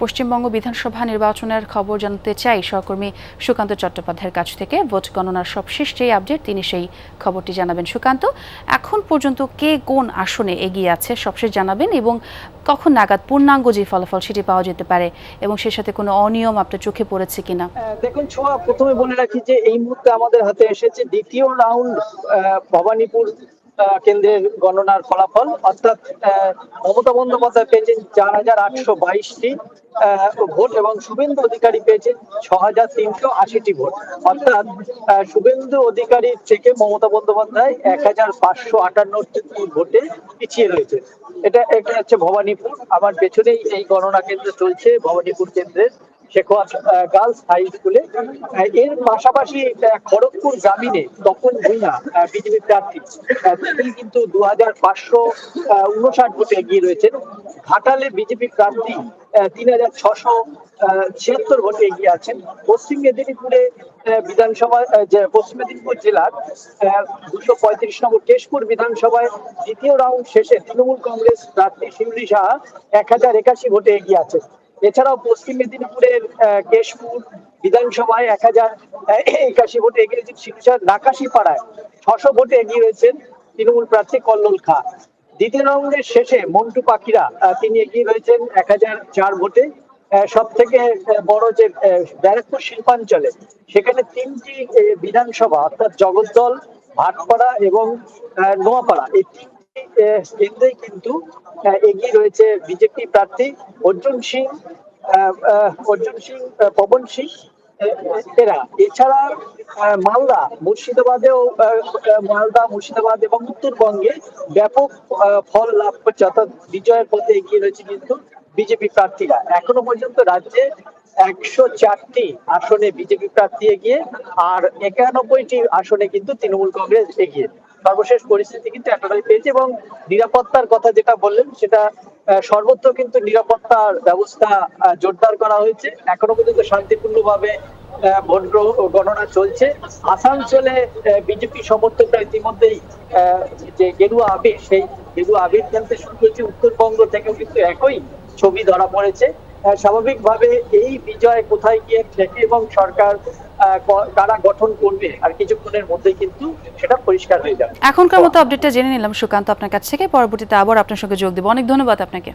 পশ্চিমবঙ্গ বিধানসভা নির্বাচনের খবর জানতে চাই সহকর্মী সুকান্ত চট্টোপাধ্যায়ের কাছ থেকে। ভোট গণনার সবশেষ যে আপডেট তিনি সেই খবরটি জানাবেন। সুকান্ত, এখন পর্যন্ত কে কোন আসনে এগিয়ে আছে সবশেষ জানাবেন, এবং কখন নাগাদ পূর্ণাঙ্গ যে ফলাফল সেটি পাওয়া যেতে পারে, এবং সে সাথে কোনো অনিয়ম আপনার চোখে পড়েছে কিনা? দেখুন ছোঁয়া, প্রথমে বলে রাখি যে এই মুহূর্তে আমাদের হাতে এসেছে দ্বিতীয় রাউন্ড ভবানীপুর কেন্দ্রের গণনার ফলাফল। অর্থাৎ মমতা বন্দ্যোপাধ্যায় পেয়েছেন 4,822টি ভোট এবং শুভেন্দু অধিকারী পেয়েছেন 6,380টি ভোট। অর্থাৎ শুভেন্দু অধিকারীর থেকে মমতা বন্দ্যোপাধ্যায় 1,558টি ভোটে পিছিয়ে রয়েছে। এটা হচ্ছে ভবানীপুর। আমার পেছনেই এই গণনা কেন্দ্র চলছে, ভবানীপুর কেন্দ্রের শেখোয়াত গার্লস হাই স্কুলে। এর পাশাপাশি খড়গপুর গ্রামীণে তপন ভূঁইয়া বিজেপি প্রার্থী, তিনি কিন্তু 2,559 ভোটে এগিয়ে রয়েছেন। ঘাটালে বিজেপি প্রার্থী 3,676 ভোটে এগিয়ে আছেন। পশ্চিম মেদিনীপুরে বিধানসভা পশ্চিম মেদিনীপুর জেলার 235 নম্বর কেশপুর বিধানসভায় দ্বিতীয় রাউন্ড শেষে তৃণমূল কংগ্রেস প্রার্থী শিউলি সাহা 1,081 ভোটে এগিয়ে আছেন। এছাড়াও পশ্চিম মেদিনীপুরের কেশপুর বিধানসভায় 1,081 ভোটে এগিয়ে রয়েছেন শিবসার নাকাশিপাড়ায় 600 ভোটে এগিয়ে রয়েছেন তৃণমূল প্রার্থী কল্লোল খাঁ। দ্বিতীয় রাউন্ডের শেষে মন্টু পাখিরা তিনি এগিয়ে রয়েছেন 1,004 ভোটে। সব থেকে বড় যে ব্যারাকপুর শিল্পাঞ্চলে, সেখানে 3টি বিধানসভা অর্থাৎ জগদ্দল, ভাটপাড়া এবং নোয়াপাড়া, এই কেন্দ্রেই কিন্তু এগিয়ে রয়েছে বিজেপি প্রার্থী অর্জুন সিং, পবন সিং এরা। এছাড়া মালদা মুর্শিদাবাদ এবং উত্তরবঙ্গে ব্যাপক ফল লাভ করছে, অর্থাৎ বিজয়ের পথে এগিয়ে রয়েছে কিন্তু বিজেপি প্রার্থীরা। এখনো পর্যন্ত রাজ্যে 104টি আসনে বিজেপি প্রার্থী এগিয়ে, আর 91টি আসনে কিন্তু তৃণমূল কংগ্রেস এগিয়ে। সর্বশেষ পরিস্থিতি কিন্তু এতটাই পেয়েছে। এবং নিরাপত্তার কথা যেটা বললেন, সেটা সর্বত্র কিন্তু নিরাপত্তার ব্যবস্থা জোরদার করা হয়েছে। এখনো পর্যন্ত শান্তিপূর্ণভাবে ভোট গণনা চলছে। আসানসোলে বিজেপি সমর্থকরা ইতিমধ্যেই যে গেরুয়া আবির, সেই গেরুয়া আবির খেলতে শুরু করেছে। উত্তরবঙ্গ থেকেও কিন্তু একই ছবি ধরা পড়েছে। স্বাভাবিকভাবে এই বিজয় কোথায় গিয়ে ঠেকে এবং সরকার কারা গঠন করবে আর কিছুক্ষণের মধ্যেই কিন্তু সেটা পরিষ্কার হয়ে যাবে। এখনকার মতো আপডেটটা জেনে নিলাম সুকান্ত আপনার কাছ থেকে। পরবর্তীতে আবার আপনার সঙ্গে যোগ দেব। অনেক ধন্যবাদ আপনাকে।